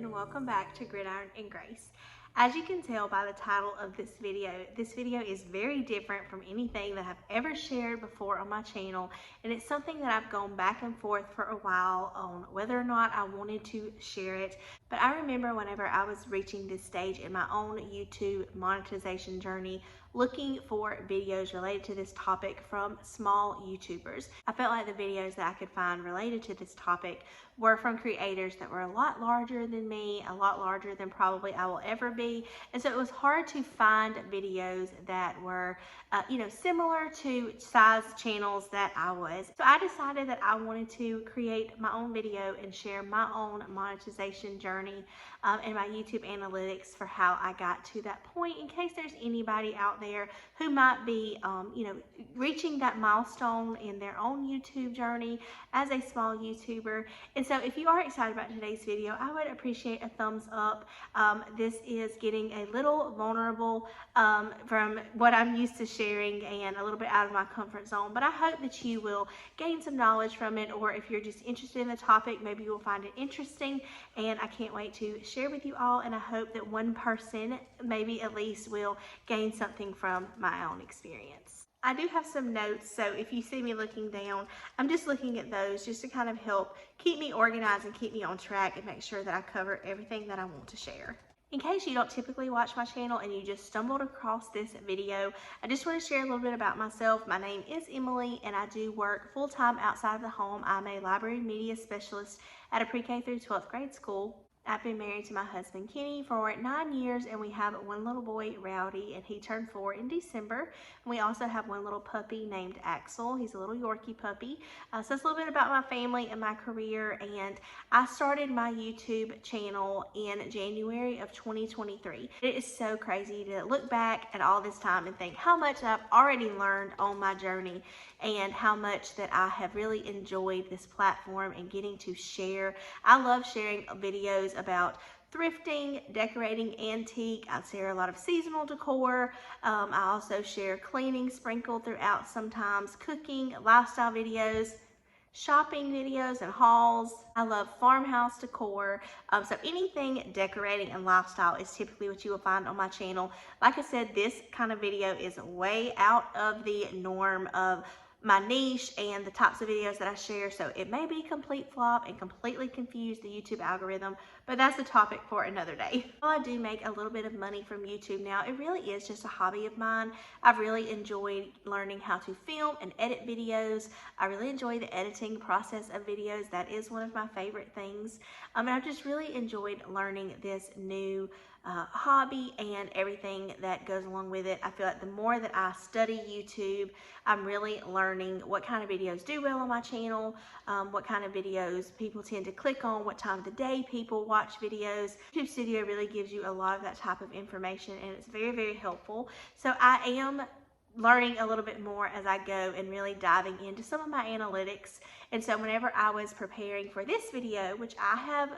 and welcome back to Gridiron and Grace. As you can tell by the title of this video is very different from anything that I've ever shared before on my channel, and it's something that I've gone back and forth for a while on whether or not I wanted to share it. But I remember whenever I was reaching this stage in my own YouTube monetization journey, looking for videos related to this topic from small YouTubers. I felt like the videos that I could find related to this topic were from creators that were a lot larger than me, a lot larger than probably I will ever be. And so it was hard to find videos that were, similar to size channels that I was. So I decided that I wanted to create my own video and share my own monetization journey and my YouTube analytics for how I got to that point, in case there's anybody out there who might be, reaching that milestone in their own YouTube journey as a small YouTuber. And so if you are excited about today's video, I would appreciate a thumbs up. This is getting a little vulnerable from what I'm used to sharing and a little bit out of my comfort zone, but I hope that you will gain some knowledge from it, or if you're just interested in the topic, maybe you'll find it interesting. And I can't wait to share with you all, and I hope that one person maybe at least will gain something from my own experience. I do have some notes, so if you see me looking down, I'm just looking at those just to kind of help keep me organized and keep me on track and make sure that I cover everything that I want to share. In case you don't typically watch my channel and you just stumbled across this video, I just want to share a little bit about myself. My name is Emily, and I do work full-time outside of the home. I'm a library media specialist at a pre-K through 12th grade school. I've been married to my husband Kenny for 9 years, and we have one little boy, Rowdy, and he turned 4 in December. And we also have one little puppy named Axel. He's a little Yorkie puppy. So it's a little bit about my family and my career. And I started my YouTube channel in January of 2023. It is so crazy to look back at all this time and think how much I've already learned on my journey, and how much that I have really enjoyed this platform and getting to share. I love sharing videos about thrifting, decorating antique. I share a lot of seasonal decor. I also share cleaning sprinkled throughout, sometimes cooking, lifestyle videos, shopping videos and hauls. I love farmhouse decor. So anything decorating and lifestyle is typically what you will find on my channel. Like I said, this kind of video is way out of the norm of my niche and the types of videos that I share, so it may be a complete flop and completely confuse the YouTube algorithm, but that's a topic for another day. While I do make a little bit of money from YouTube now, it really is just a hobby of mine. I've really enjoyed learning how to film and edit videos. I really enjoy the editing process of videos. That is one of my favorite things. And I've just really enjoyed learning this new hobby and everything that goes along with it. I feel like the more that I study YouTube, I'm really learning what kind of videos do well on my channel, what kind of videos people tend to click on, what time of the day people watch videos. YouTube Studio really gives you a lot of that type of information, and it's very, very helpful. So I am learning a little bit more as I go and really diving into some of my analytics. And so whenever I was preparing for this video, which I have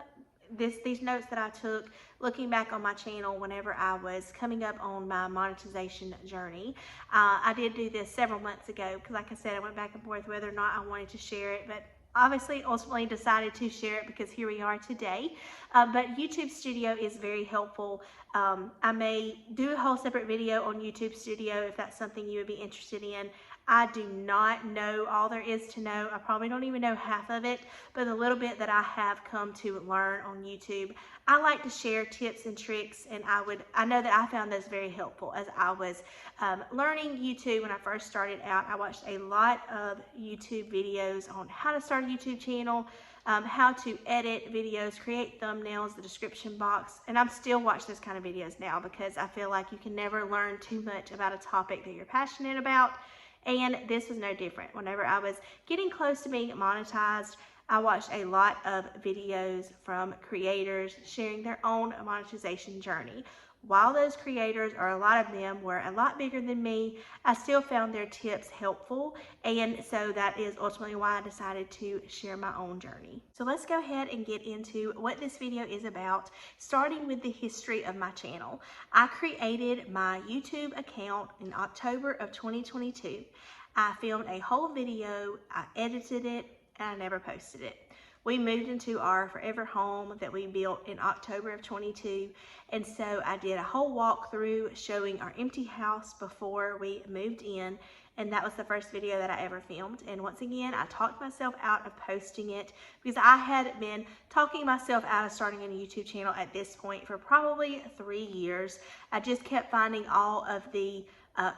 these notes that I took looking back on my channel whenever I was coming up on my monetization journey. I did do this several months ago because, like I said, I went back and forth whether or not I wanted to share it, but obviously ultimately decided to share it because here we are today. But YouTube Studio is very helpful. I may do a whole separate video on YouTube Studio if that's something you would be interested in. I do not know all there is to know. I probably don't even know half of it, but the little bit that I have come to learn on YouTube, I like to share tips and tricks, and I know that I found those very helpful as I was learning YouTube. When I first started out, I watched a lot of YouTube videos on how to start a YouTube channel, how to edit videos, create thumbnails, the description box, and I'm still watching those kind of videos now because I feel like you can never learn too much about a topic that you're passionate about. And this was no different. Whenever I was getting close to being monetized, I watched a lot of videos from creators sharing their own monetization journey. While those creators, or a lot of them, were a lot bigger than me, I still found their tips helpful. And so that is ultimately why I decided to share my own journey. So let's go ahead and get into what this video is about, starting with the history of my channel. I created my YouTube account in October of 2022. I filmed a whole video, I edited it, and I never posted it. We moved into our forever home that we built in October of 22. And so I did a whole walkthrough showing our empty house before we moved in. And that was the first video that I ever filmed. And once again, I talked myself out of posting it because I had been talking myself out of starting a YouTube channel at this point for probably 3 years. I just kept finding all of the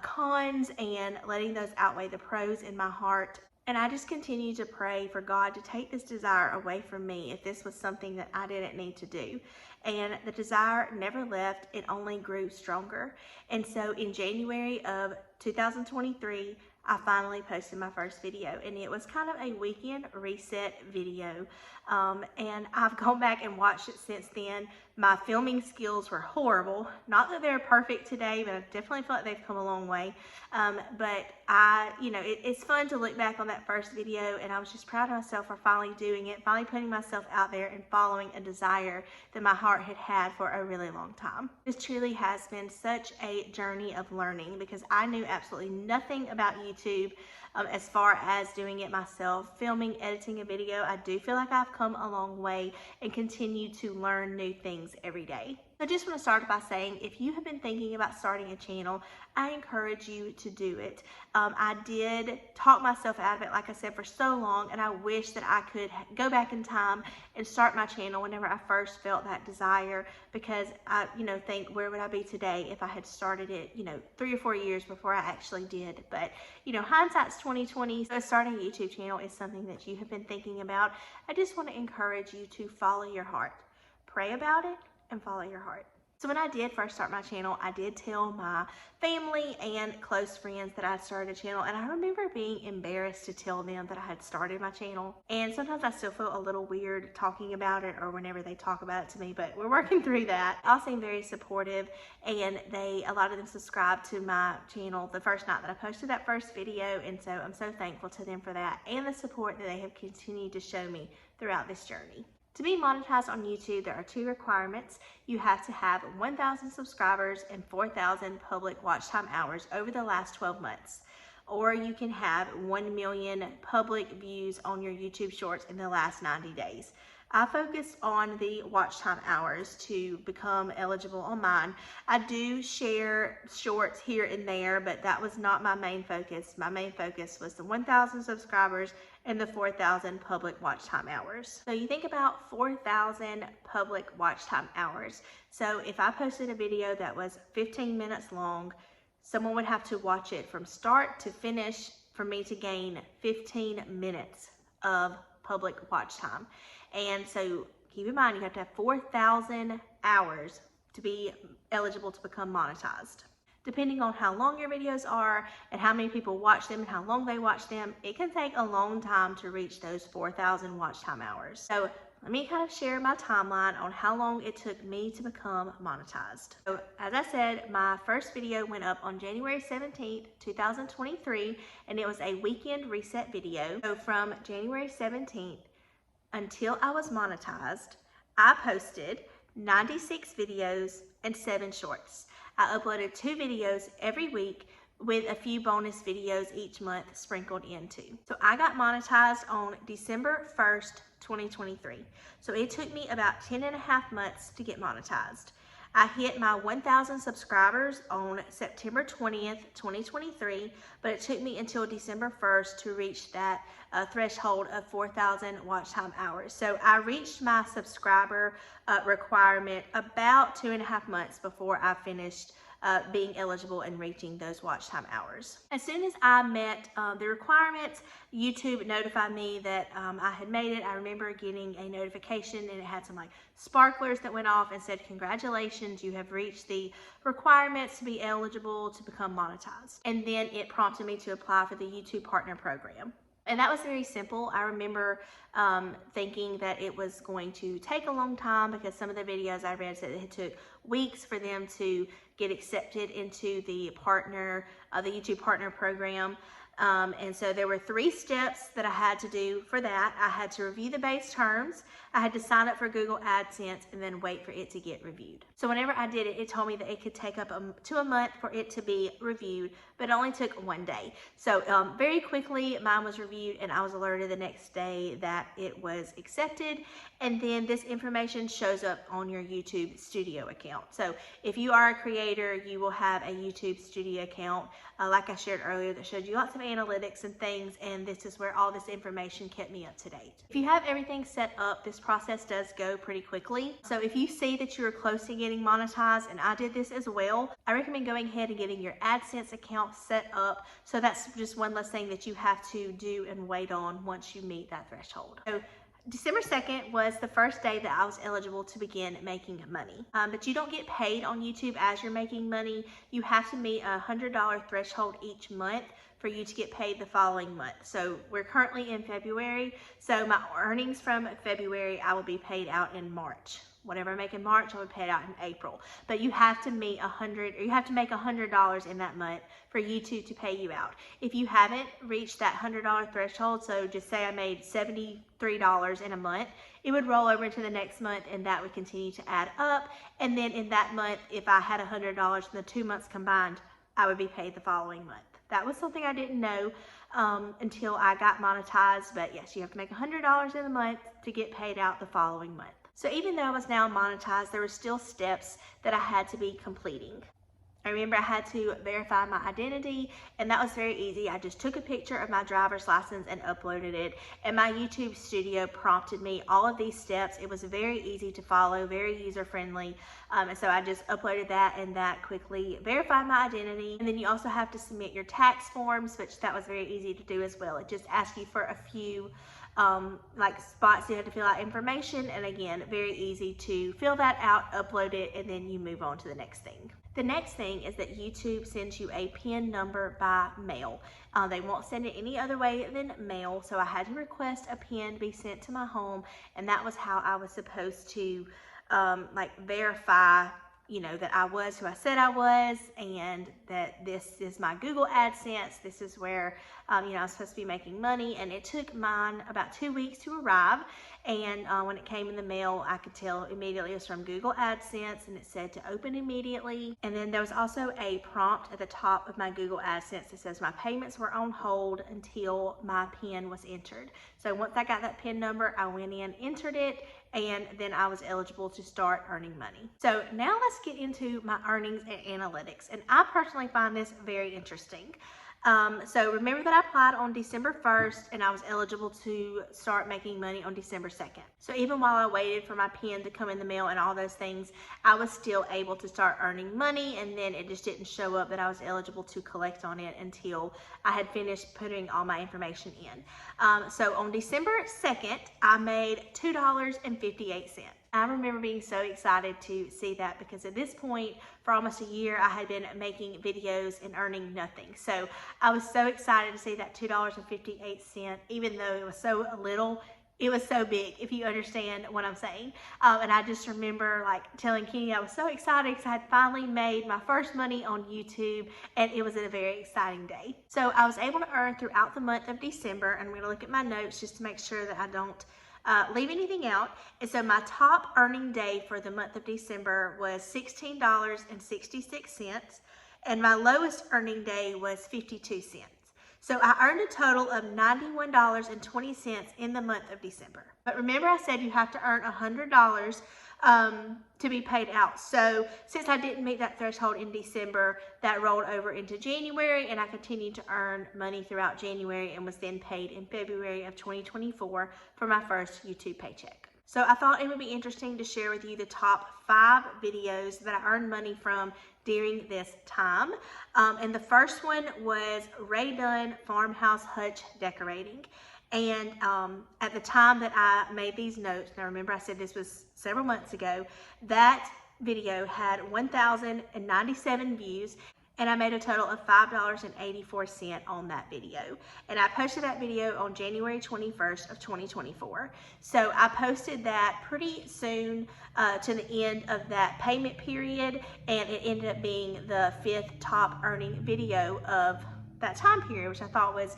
cons and letting those outweigh the pros in my heart. And I just continued to pray for God to take this desire away from me if this was something that I didn't need to do. And the desire never left, it only grew stronger. And so in January of 2023, I finally posted my first video, and it was kind of a weekend reset video. And I've gone back and watched it since then. My filming skills were horrible. Not that they're perfect today, but I definitely feel like they've come a long way. But it's fun to look back on that first video, and I was just proud of myself for finally doing it, finally putting myself out there and following a desire that my heart had had for a really long time. This truly has been such a journey of learning because I knew absolutely nothing about YouTube as far as doing it myself, filming, editing a video. I do feel like I've come a long way and continue to learn new things every day. I just want to start by saying, if you have been thinking about starting a channel, I encourage you to do it. I did talk myself out of it, like I said, for so long, and I wish that I could go back in time and start my channel whenever I first felt that desire, because I, think, where would I be today if I had started it, 3 or 4 years before I actually did. But, hindsight's 2020, so starting a YouTube channel is something that you have been thinking about. I just want to encourage you to follow your heart. Pray about it and follow your heart. So when I did first start my channel, I did tell my family and close friends that I had started a channel, and I remember being embarrassed to tell them that I had started my channel. And sometimes I still feel a little weird talking about it or whenever they talk about it to me, but we're working through that. They all seem very supportive, and a lot of them subscribed to my channel the first night that I posted that first video, and so I'm so thankful to them for that and the support that they have continued to show me throughout this journey. To be monetized on YouTube, there are 2 requirements. You have to have 1,000 subscribers and 4,000 public watch time hours over the last 12 months. Or you can have 1 million public views on your YouTube shorts in the last 90 days. I focused on the watch time hours to become eligible on mine. I do share shorts here and there, but that was not my main focus. My main focus was the 1,000 subscribers and the 4,000 public watch time hours. So you think about 4,000 public watch time hours. So if I posted a video that was 15 minutes long, someone would have to watch it from start to finish for me to gain 15 minutes of public watch time. And so keep in mind, you have to have 4,000 hours to be eligible to become monetized. Depending on how long your videos are and how many people watch them and how long they watch them, it can take a long time to reach those 4,000 watch time hours. So let me kind of share my timeline on how long it took me to become monetized. So as I said, my first video went up on January 17th, 2023, and it was a weekend reset video. So from January 17th until I was monetized, I posted 96 videos and 7 shorts. I uploaded 2 videos every week with a few bonus videos each month sprinkled into. So I got monetized on December 1st, 2023. So it took me about 10.5 months to get monetized. I hit my 1,000 subscribers on September 20th, 2023, but it took me until December 1st to reach that threshold of 4,000 watch time hours. So I reached my subscriber requirement about 2.5 months before I finished being eligible and reaching those watch time hours. As soon as I met the requirements, YouTube notified me that I had made it. I remember getting a notification, and it had some like sparklers that went off and said, "Congratulations, you have reached the requirements to be eligible to become monetized." And then it prompted me to apply for the YouTube Partner Program. And that was very simple. I remember thinking that it was going to take a long time because some of the videos I read said it took weeks for them to get accepted into the partner the YouTube Partner Program. And so there were 3 steps that I had to do for that. I had to review the base terms, I had to sign up for Google AdSense, and then wait for it to get reviewed. So whenever I did it, it told me that it could take up to a month for it to be reviewed, but it only took 1 day. So very quickly, mine was reviewed, and I was alerted the next day that it was accepted. And then this information shows up on your YouTube Studio account. So if you are a creator, you will have a YouTube Studio account, like I shared earlier, that showed you lots of analytics and things, and this is where all this information kept me up to date. If you have everything set up, this process does go pretty quickly. So if you see that you're close to getting monetized, and I did this as well, I recommend going ahead and getting your AdSense account set up. So that's just one less thing that you have to do and wait on once you meet that threshold. So December 2nd was the first day that I was eligible to begin making money. But you don't get paid on YouTube as you're making money. You have to meet a $100 threshold each month for you to get paid the following month. So we're currently in February. So my earnings from February, I will be paid out in March. Whatever I make in March, I would pay it out in April. But you have to meet you have to make $100 in that month for YouTube to pay you out. If you haven't reached that $100 threshold, so just say I made $73 in a month, it would roll over into the next month, and that would continue to add up. And then in that month, if I had $100 in the 2 months combined, I would be paid the following month. That was something I didn't know until I got monetized. But yes, you have to make $100 in a month to get paid out the following month. So even though I was now monetized, there were still steps that I had to be completing. I remember I had to verify my identity, and that was very easy. I just took a picture of my driver's license and uploaded it, and my YouTube Studio prompted me all of these steps. It was very easy to follow, very user-friendly, and so I just uploaded that, and that quickly verified my identity. And then you also have to submit your tax forms, which that was very easy to do as well. It just asks you for a few like spots you have to fill out information, and again, very easy to fill that out, upload it, and then you move on to the next thing. The next thing is that YouTube sends you a PIN number by mail. They won't send it any other way than mail, so I had to request a PIN to be sent to my home, and that was how I was supposed to like verify, you know, that I was who I said I was, and that this is my Google AdSense. This is where, you know, I'm supposed to be making money. And it took mine about 2 weeks to arrive. And when it came in the mail, I could tell immediately it was from Google AdSense, and it said to open immediately. And then there was also a prompt at the top of my Google AdSense that says my payments were on hold until my PIN was entered. So once I got that PIN number, I went in, entered it, and then I was eligible to start earning money. So now let's get into my earnings and analytics. And I personally find this very interesting. So remember that I applied on December 1st, and I was eligible to start making money on December 2nd. So even while I waited for my PIN to come in the mail and all those things, I was still able to start earning money, and then it just didn't show up that I was eligible to collect on it until I had finished putting all my information in. So on December 2nd, I made $2.58. I remember being so excited to see that, because at this point, for almost a year, I had been making videos and earning nothing. So I was so excited to see that $2.58, even though it was so little. It was so big, if you understand what I'm saying. And I just remember like telling Kenny I was so excited because I had finally made my first money on YouTube, and it was a very exciting day. So I was able to earn throughout the month of December, and I'm going to look at my notes just to make sure that I don't leave anything out. And so my top earning day for the month of December was $16.66, and my lowest earning day was 52 cents. So I earned a total of $91.20 in the month of December. But remember, I said you have to earn $100 to be paid out. So since I didn't meet that threshold in December, that rolled over into January, and I continued to earn money throughout January and was then paid in February of 2024 for my first YouTube paycheck. So I thought it would be interesting to share with you the top 5 videos that I earned money from during this time. And the first one was Ray Dunn Farmhouse Hutch Decorating. And at the time that I made these notes, now remember I said this was several months ago, that video had 1,097 views. and I made a total of $5.84 on that video. And I posted that video on January 21st of 2024. So I posted that pretty soon to the end of that payment period, and it ended up being the 5th top earning video of that time period, which I thought was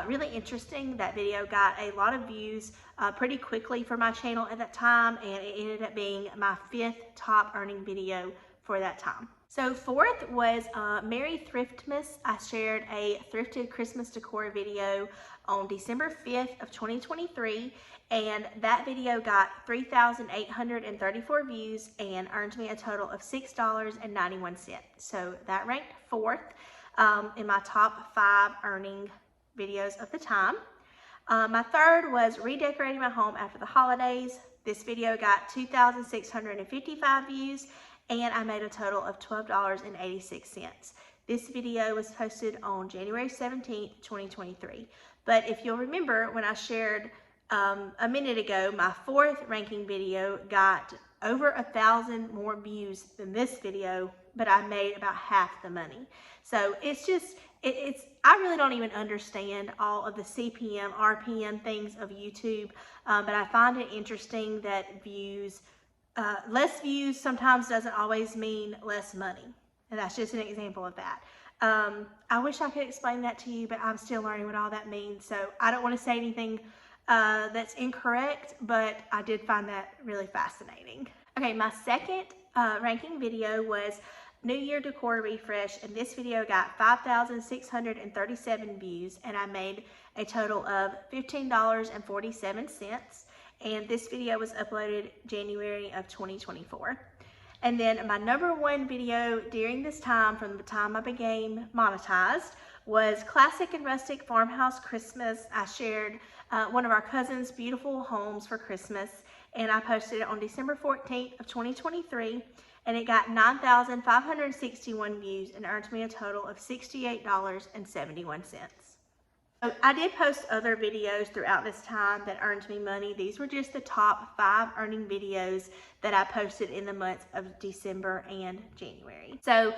really interesting. That video got a lot of views pretty quickly for my channel at that time, and it ended up being my 5th top earning video for that time. So 4th was Merry Thriftmas. I shared a thrifted Christmas decor video on December 5th of 2023, and that video got 3,834 views and earned me a total of $6.91. So that ranked 4th in my top 5 earning videos of the time. My 3rd was redecorating my home after the holidays. This video got 2,655 views, and I made a total of $12.86. This video was posted on January 17th, 2023. But if you'll remember, when I shared a minute ago, my 4th ranking video got over 1,000 more views than this video, but I made about half the money. So it's just, I really don't even understand all of the CPM, RPM things of YouTube, but I find it interesting that less views sometimes doesn't always mean less money. And that's just an example of that. I wish I could explain that to you, but I'm still learning what all that means. So I don't want to say anything that's incorrect, but I did find that really fascinating. Okay, my 2nd ranking video was New Year Decor Refresh, and this video got 5,637 views, and I made a total of $15.47. And this video was uploaded January of 2024. And then my number 1 video during this time, from the time I became monetized, was Classic and Rustic Farmhouse Christmas. I shared one of our cousins' beautiful homes for Christmas, and I posted it on December 14th of 2023, and it got 9,561 views and earned me a total of $68.71. So I did post other videos throughout this time that earned me money. These were just the top 5 earning videos that I posted in the months of December and January. So,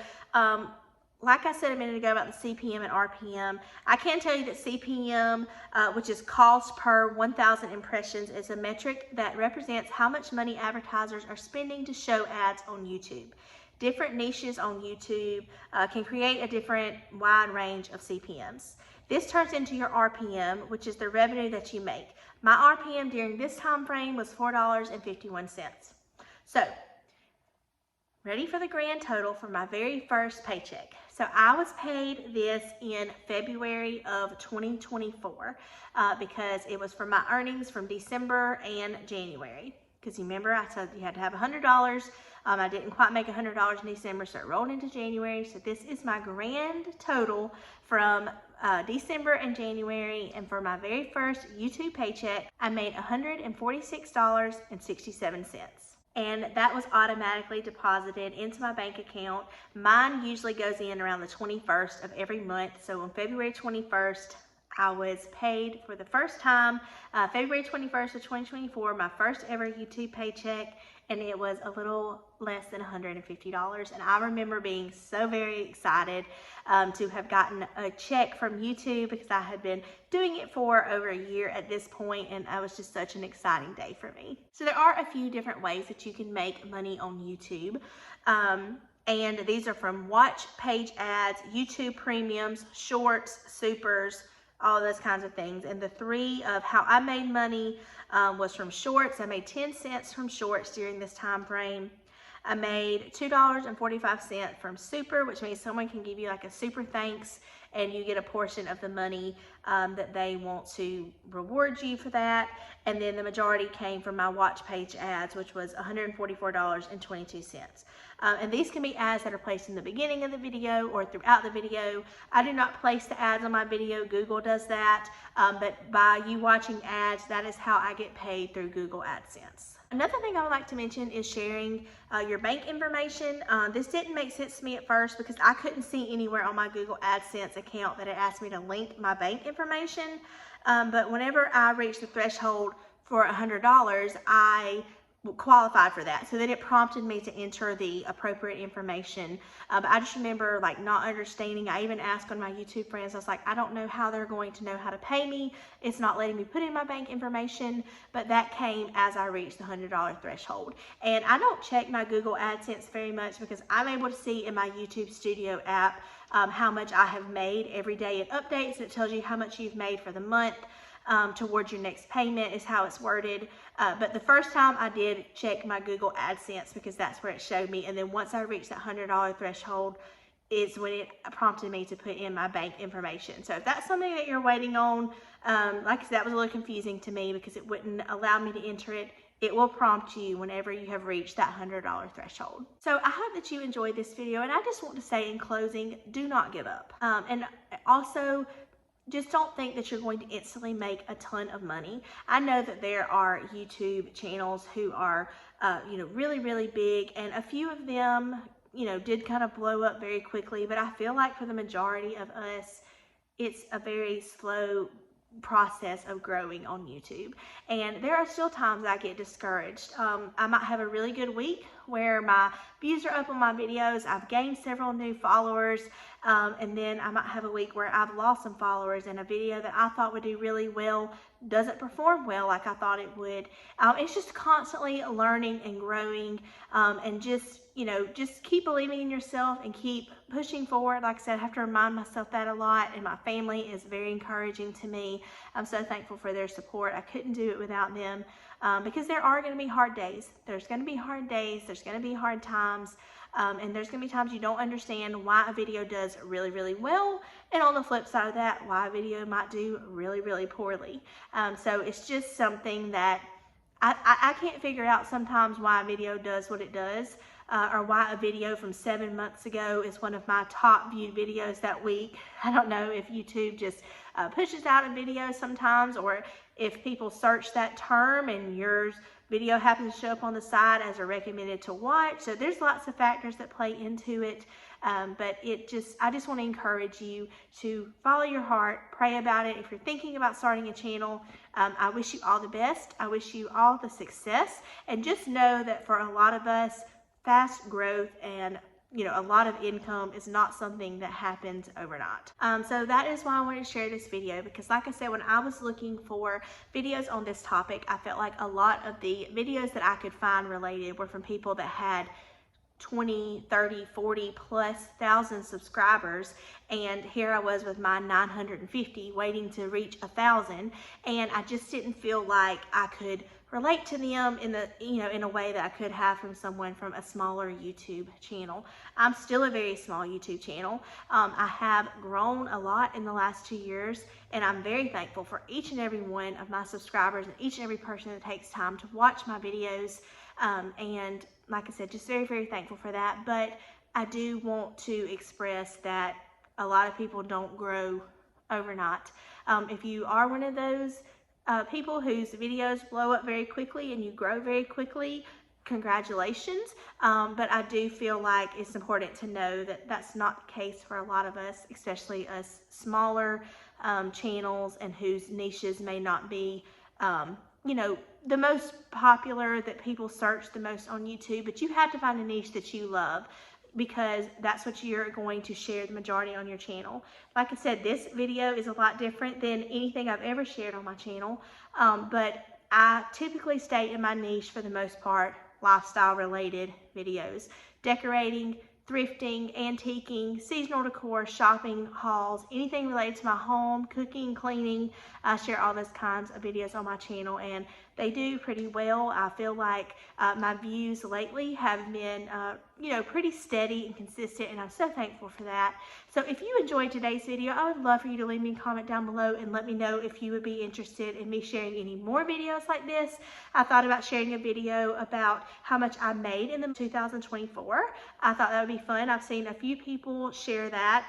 like I said a minute ago about the CPM and RPM, I can tell you that CPM, which is cost per 1,000 impressions, is a metric that represents how much money advertisers are spending to show ads on YouTube. Different niches on YouTube can create a different wide range of CPMs. This turns into your RPM, which is the revenue that you make. My RPM during this time frame was $4.51. So, ready for the grand total for my very first paycheck. So I was paid this in February of 2024 because it was for my earnings from December and January. Because you remember I said you had to have $100. I didn't quite make $100 in December, so it rolled into January. So this is my grand total from December and January, and for my very first YouTube paycheck, I made $146.67. And that was automatically deposited into my bank account. Mine usually goes in around the 21st of every month. So on February 21st, I was paid for the first time, February 21st of 2024, my first ever YouTube paycheck, and it was a little less than $150. And I remember being so very excited to have gotten a check from YouTube, because I had been doing it for over a year at this point, and it was just such an exciting day for me. So there are a few different ways that you can make money on YouTube. And these are from watch page ads, YouTube premiums, shorts, supers, all those kinds of things. And the 3 of how I made money was from shorts. I made 10 cents from shorts during this time frame. I made $2.45 from super, which means someone can give you like a super thanks, and you get a portion of the money that they want to reward you for that. And then the majority came from my watch page ads, which was $144.22. And these can be ads that are placed in the beginning of the video or throughout the video. I do not place the ads on my video. Google does that. But by you watching ads, that is how I get paid through Google AdSense. Another thing I would like to mention is sharing your bank information. This didn't make sense to me at first because I couldn't see anywhere on my Google AdSense account that it asked me to link my bank information. But whenever I reached the threshold for $100, I qualified for that. So then it prompted me to enter the appropriate information. But I just remember like not understanding. I even asked on my YouTube friends, I was like, I don't know how they're going to know how to pay me. It's not letting me put in my bank information. But that came as I reached the $100 threshold. And I don't check my Google AdSense very much because I'm able to see in my YouTube Studio app how much I have made every day. It updates, it tells you how much you've made for the month. Towards your next payment is how it's worded. But the first time I did check my Google AdSense because that's where it showed me. And then once I reached that $100 threshold is when it prompted me to put in my bank information. So if that's something that you're waiting on, like I said, that was a little confusing to me because it wouldn't allow me to enter it. It will prompt you whenever you have reached that $100 threshold. So I hope that you enjoyed this video. And I just want to say in closing, do not give up. And also, just don't think that you're going to instantly make a ton of money. I know that there are YouTube channels who are, really, really big, and a few of them, did kind of blow up very quickly. But I feel like for the majority of us, it's a very slow process of growing on YouTube. And there are still times I get discouraged. I might have a really good week where my views are up on my videos, I've gained several new followers, and then I might have a week where I've lost some followers and a video that I thought would do really well doesn't perform well like I thought it would. It's just constantly learning and growing, and just keep believing in yourself and keep pushing forward. Like I said, I have to remind myself that a lot, and my family is very encouraging to me. I'm so thankful for their support. I couldn't do it without them, because there are going to be hard days. There's going to be hard days. There's going to be hard times. And there's going to be times you don't understand why a video does really, really well. And on the flip side of that, why a video might do really, really poorly. So it's just something that I can't figure out sometimes why a video does what it does. Or why a video from 7 months ago is one of my top viewed videos that week. I don't know if YouTube just pushes out a video sometimes, or if people search that term and yours video happens to show up on the side as a recommended to watch. So there's lots of factors that play into it. But I just want to encourage you to follow your heart, pray about it. If you're thinking about starting a channel, I wish you all the best. I wish you all the success. And just know that for a lot of us, fast growth and a lot of income is not something that happens overnight. So that is why I wanted to share this video, because like I said, when I was looking for videos on this topic, I felt like a lot of the videos that I could find related were from people that had 20, 30, 40 plus thousand subscribers, and here I was with my 950 waiting to reach 1,000, and I just didn't feel like I could relate to them in a way that I could have from someone from a smaller YouTube channel. I'm still a very small YouTube channel. I have grown a lot in the last 2 years, and I'm very thankful for each and every one of my subscribers and each and every person that takes time to watch my videos. And like I said, just very, very thankful for that. But I do want to express that a lot of people don't grow overnight. If you are one of those people whose videos blow up very quickly and you grow very quickly, congratulations. But I do feel like it's important to know that that's not the case for a lot of us, especially us smaller channels and whose niches may not be, the most popular, that people search the most on YouTube. But you have to find a niche that you love, because that's what you're going to share the majority on your channel. Like I said, this video is a lot different than anything I've ever shared on my channel, but I typically stay in my niche for the most part, lifestyle related videos, decorating, thrifting, antiquing, seasonal decor, shopping, hauls, anything related to my home, cooking, cleaning. I share all those kinds of videos on my channel, and they do pretty well. I feel like my views lately have been, pretty steady and consistent, and I'm so thankful for that. So if you enjoyed today's video, I would love for you to leave me a comment down below and let me know if you would be interested in me sharing any more videos like this. I thought about sharing a video about how much I made in the 2024. I thought that would be fun. I've seen a few people share that.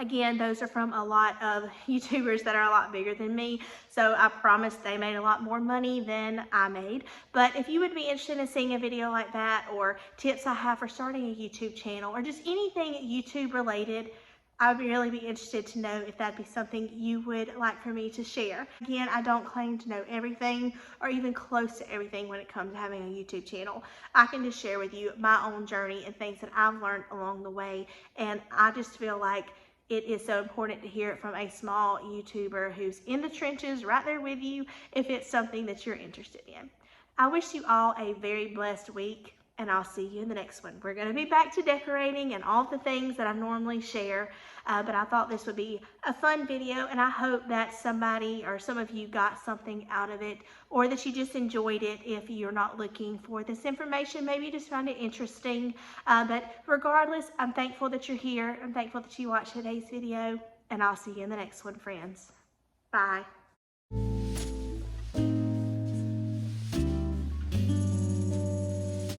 Again, those are from a lot of YouTubers that are a lot bigger than me, so I promise they made a lot more money than I made. But if you would be interested in seeing a video like that, or tips I have for starting a YouTube channel, or just anything YouTube related, I'd really be interested to know if that'd be something you would like for me to share. Again, I don't claim to know everything or even close to everything when it comes to having a YouTube channel. I can just share with you my own journey and things that I've learned along the way. And I just feel like it is so important to hear it from a small YouTuber who's in the trenches right there with you if it's something that you're interested in. I wish you all a very blessed week, and I'll see you in the next one. We're going to be back to decorating and all the things that I normally share, but I thought this would be a fun video, and I hope that somebody or some of you got something out of it, or that you just enjoyed it. If you're not looking for this information, maybe you just found it interesting, but regardless, I'm thankful that you're here. I'm thankful that you watched today's video, and I'll see you in the next one, friends. Bye.